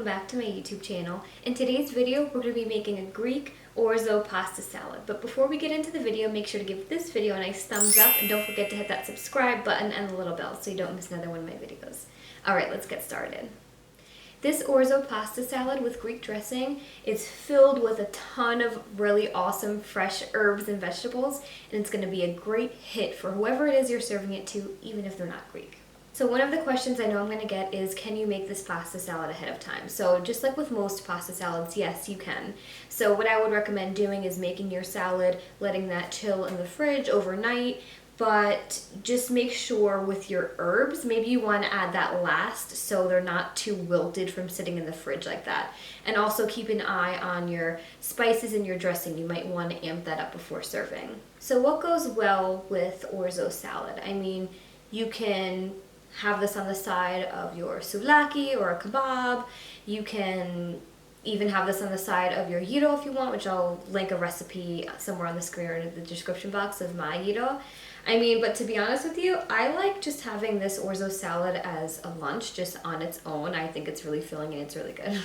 welcome back to my YouTube channel. In today's video, we're going to be making a Greek Orzo Pasta Salad. But before we get into the video, make sure to give this video a nice thumbs up and don't forget to hit that subscribe button and the little bell so you don't miss another one of my videos. Alright, let's get started. This Orzo Pasta Salad with Greek dressing is filled with a ton of really awesome fresh herbs and vegetables, and it's going to be a great hit for whoever it is you're serving it to, even if they're not Greek. So one of the questions I know I'm going to get is, can you make this pasta salad ahead of time? So just like with most pasta salads, yes, you can. So what I would recommend doing is making your salad, letting that chill in the fridge overnight, but just make sure with your herbs, maybe you want to add that last so they're not too wilted from sitting in the fridge like that. And also keep an eye on your spices and your dressing. You might want to amp that up before serving. So what goes well with Orzo salad? I mean, you can have this on the side of your souvlaki or a kebab. You can even have this on the side of your gyro if you want, which I'll link a recipe somewhere on the screen or in the description box of my gyro. I mean, but to be honest with you, I like just having this Orzo salad as a lunch just on its own. I think it's really filling and it's really good.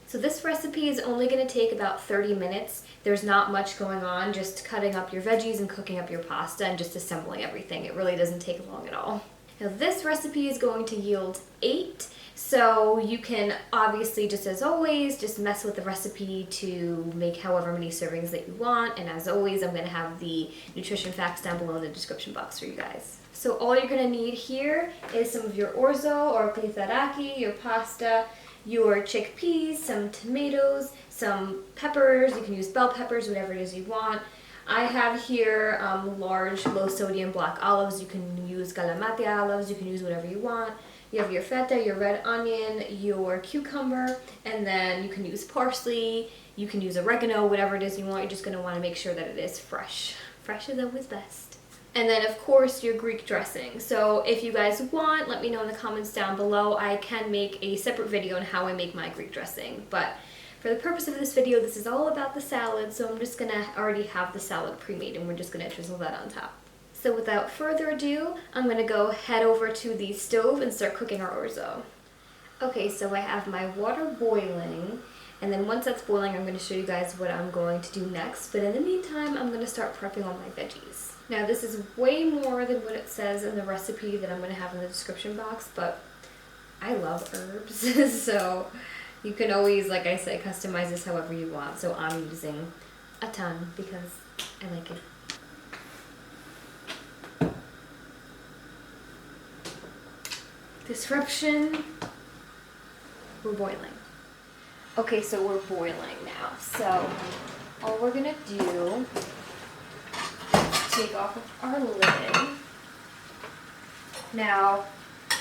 So this recipe is only going to take about 30 minutes. There's not much going on, just cutting up your veggies and cooking up your pasta and just assembling everything. It really doesn't take long at all. Now this recipe is going to yield 8, so you can obviously, just as always, just mess with the recipe to make however many servings that you want, and as always I'm going to have the nutrition facts down below in the description box for you guys. So all you're going to need here is some of your orzo or Kritharaki, your pasta, your chickpeas, some tomatoes, some peppers. You can use bell peppers, whatever it is you want. I have here large low-sodium black olives. You can use galamati olives. You can use whatever you want. You have your feta, your red onion, your cucumber, and then you can use parsley. You can use oregano, whatever it is you want. You're just going to want to make sure that it is fresh. Fresh is always best. And then, of course, your Greek dressing. So if you guys want, let me know in the comments down below. I can make a separate video on how I make my Greek dressing, but for the purpose of this video, this is all about the salad, so I'm just going to already have the salad pre-made, and we're just going to drizzle that on top. So without further ado, I'm going to go head over to the stove and start cooking our orzo. Okay, so I have my water boiling, and then once that's boiling, I'm going to show you guys what I'm going to do next, but in the meantime, I'm going to start prepping all my veggies. Now this is way more than what it says in the recipe that I'm going to have in the description box, but I love herbs, so you can always, like I said, customize this however you want. So I'm using a ton because I like it. Disruption. We're boiling. Okay, so we're boiling now. So all we're gonna do is take off of our lid. Now,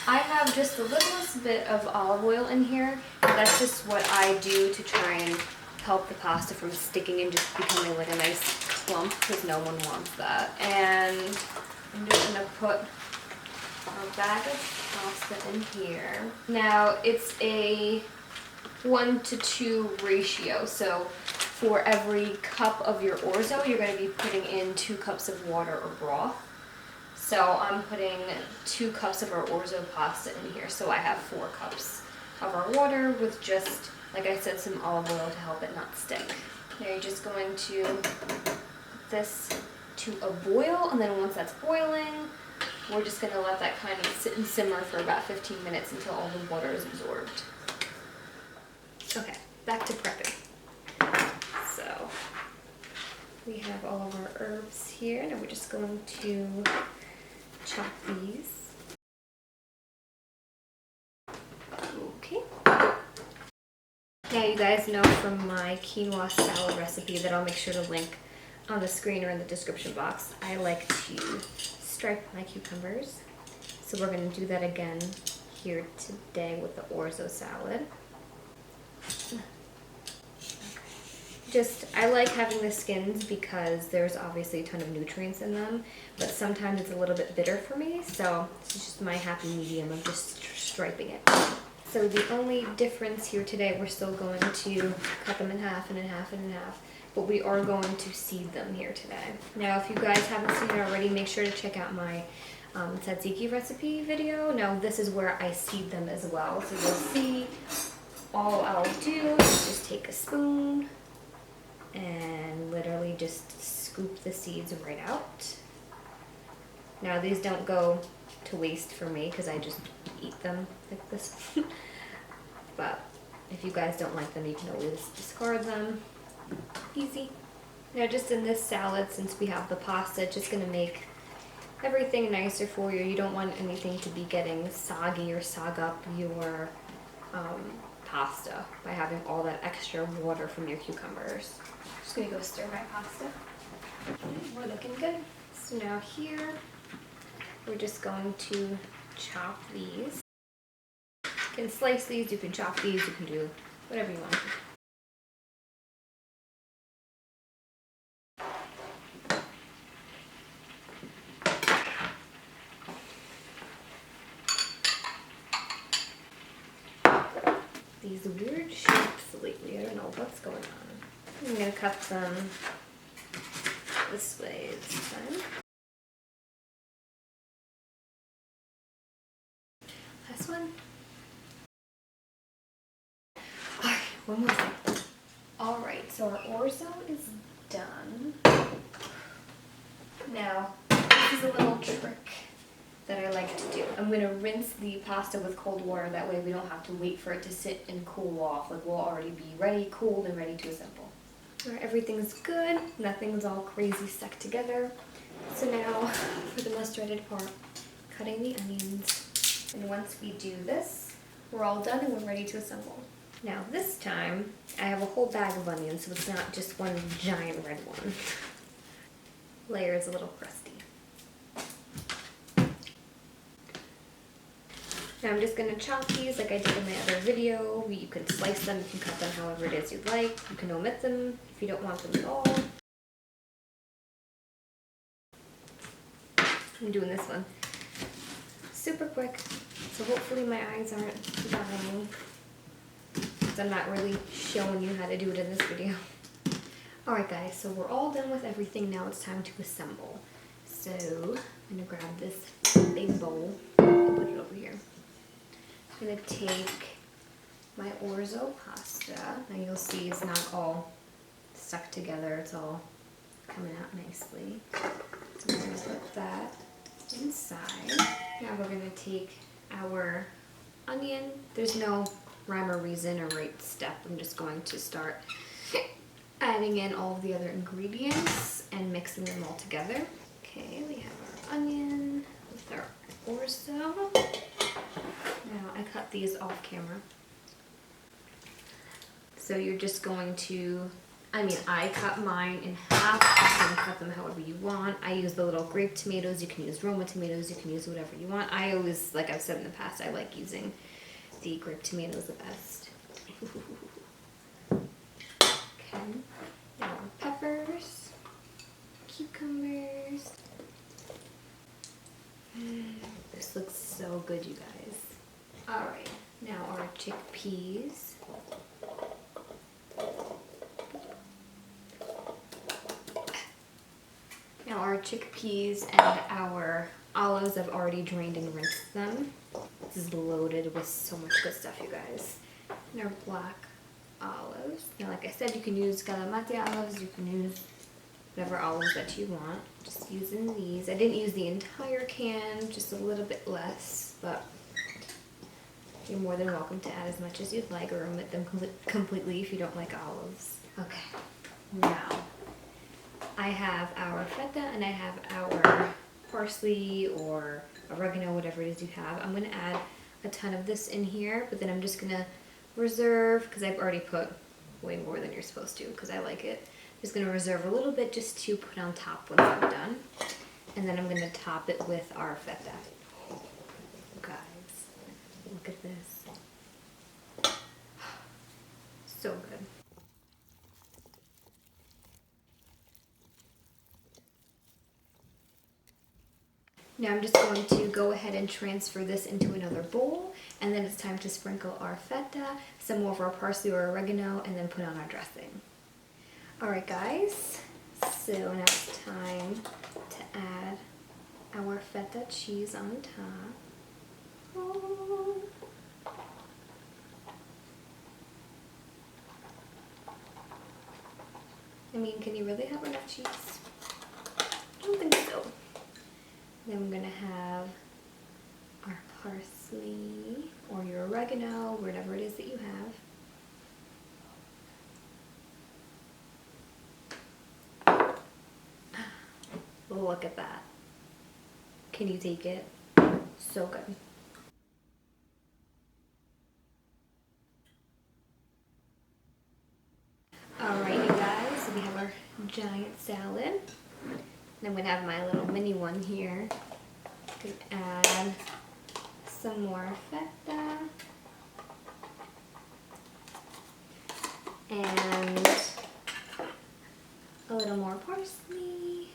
I have just the littlest bit of olive oil in here. That's just what I do to try and help the pasta from sticking and just becoming like a nice clump, because no one wants that. And I'm just going to put a bag of pasta in here. Now it's a 1-to-2 ratio, so for every cup of your orzo you're going to be putting in 2 cups of water or broth. So I'm putting 2 cups of our orzo pasta in here, so I have 4 cups of our water with just, like I said, some olive oil to help it not stick. Now you're just going to put this to a boil, and then once that's boiling, we're just going to let that kind of sit and simmer for about 15 minutes until all the water is absorbed. Okay, back to prepping. So we have all of our herbs here, and we're just going to chop these. Okay. Now you guys know from my quinoa salad recipe that I'll make sure to link on the screen or in the description box. I like to stripe my cucumbers. So we're going to do that again here today with the orzo salad. I like having the skins because there's obviously a ton of nutrients in them, but sometimes it's a little bit bitter for me, so it's just my happy medium of just striping it. So the only difference here today, we're still going to cut them in half and in half and in half, but we are going to seed them here today. Now if you guys haven't seen it already, make sure to check out my tzatziki recipe video. Now this is where I seed them as well, so you'll see all I'll do is just take a spoon and literally just scoop the seeds right out. Now these don't go to waste for me because I just eat them like this. But if you guys don't like them, you can always discard them. Easy. Now just in this salad, since we have the pasta, it's just going to make everything nicer for you. You don't want anything to be getting soggy or sog up your pasta by having all that extra water from your cucumbers. Just going to go stir my pasta. We're looking good. So now here, we're just going to chop these. You can slice these, you can chop these, you can do whatever you want. These weird shapes lately, I don't know what's going on. I'm going to cut them this way this time. Last one. Alright, one more thing. Alright, so our orzo is done. Now, this is a little trick that I like to do. I'm going to rinse the pasta with cold water, that way we don't have to wait for it to sit and cool off. Like, we'll already be ready, cooled, and ready to assemble. Alright, everything's good, nothing's all crazy stuck together. So now, for the most dreaded part, cutting the onions. And once we do this, we're all done and we're ready to assemble. Now this time, I have a whole bag of onions, so it's not just one giant red one. Layer is a little crusty. Now I'm just going to chop these like I did in my other video. You can slice them, you can cut them however it is you'd like. You can omit them if you don't want them at all. I'm doing this one super quick, so hopefully my eyes aren't dying, because I'm not really showing you how to do it in this video. Alright guys, so we're all done with everything. Now it's time to assemble. So I'm going to grab this big bowl and put it over here. I'm going to take my orzo pasta. Now you'll see it's not all stuck together, it's all coming out nicely. So I'm going to put that inside. Now we're going to take our onion. There's no rhyme or reason or right step. I'm just going to start adding in all of the other ingredients and mixing them all together. Okay, we have our onion with our orzo. Now I cut these off camera. So you're just going to, I cut mine in half. You can cut them however you want. I use the little grape tomatoes. You can use Roma tomatoes. You can use whatever you want. I always, like I've said in the past, I like using the grape tomatoes the best. Okay. Now our peppers, cucumbers. This looks so good, you guys. Alright, now our chickpeas. Now our chickpeas and our olives, I've already drained and rinsed them. This is loaded with so much good stuff, you guys. And our black olives. Now, like I said, you can use galamati olives, you can use whatever olives that you want. Just using these. I didn't use the entire can, just a little bit less, but you're more than welcome to add as much as you'd like or omit them completely if you don't like olives. Okay, now I have our feta and I have our parsley or oregano, whatever it is you have. I'm going to add a ton of this in here, but then I'm just going to reserve, because I've already put way more than you're supposed to because I like it. I'm just going to reserve a little bit just to put on top once I'm done. And then I'm going to top it with our feta. Guys, look at this. So good. Now I'm just going to go ahead and transfer this into another bowl, and then it's time to sprinkle our feta, some more of our parsley or oregano, and then put on our dressing. Alright guys, so now it's time to add our feta cheese on top. Oh. mean, can you really have enough cheese? I don't think so. Then we're gonna have our parsley or your oregano, whatever it is that you have. Look at that. Can you take it? So good. Alright, you guys, so we have our giant salad. And I'm gonna have my little mini one here. Can add some more feta and a little more parsley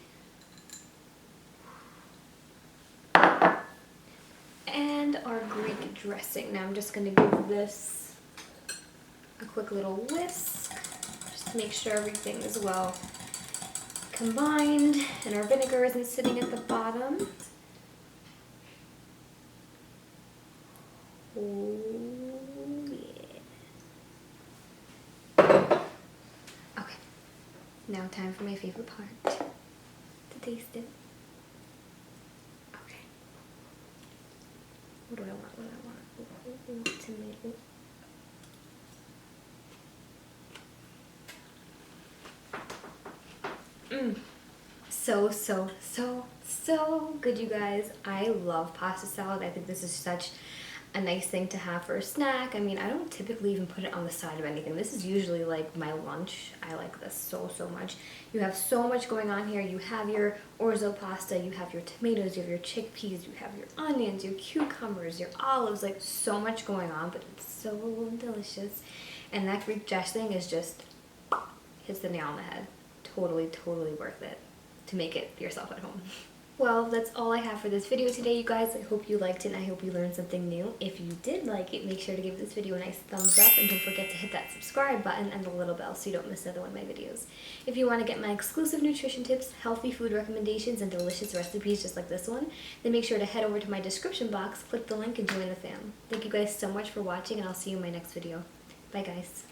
and our Greek dressing. Now I'm just gonna give this a quick little whisk just to make sure everything is well combined and our vinegar isn't sitting at the bottom. Oh yeah. Okay, now time for my favorite part, to taste it. Okay. What do I want? What do I want? Ooh, tomato. So good, you guys. I love pasta salad. I think this is such a nice thing to have for a snack. I mean, I don't typically even put it on the side of anything. This is usually like my lunch. I like this so much. You have so much going on here. You have your orzo pasta, you have your tomatoes, you have your chickpeas, you have your onions, your cucumbers, your olives, like so much going on, but it's so delicious. And that Greek dressing is just hits the nail on the head. Totally worth it to make it yourself at home. Well, that's all I have for this video today, you guys. I hope you liked it and I hope you learned something new. If you did like it, make sure to give this video a nice thumbs up and don't forget to hit that subscribe button and the little bell so you don't miss another one of my videos. If you want to get my exclusive nutrition tips, healthy food recommendations, and delicious recipes just like this one, then make sure to head over to my description box, click the link, and join the fam. Thank you guys so much for watching, and I'll see you in my next video. Bye, guys.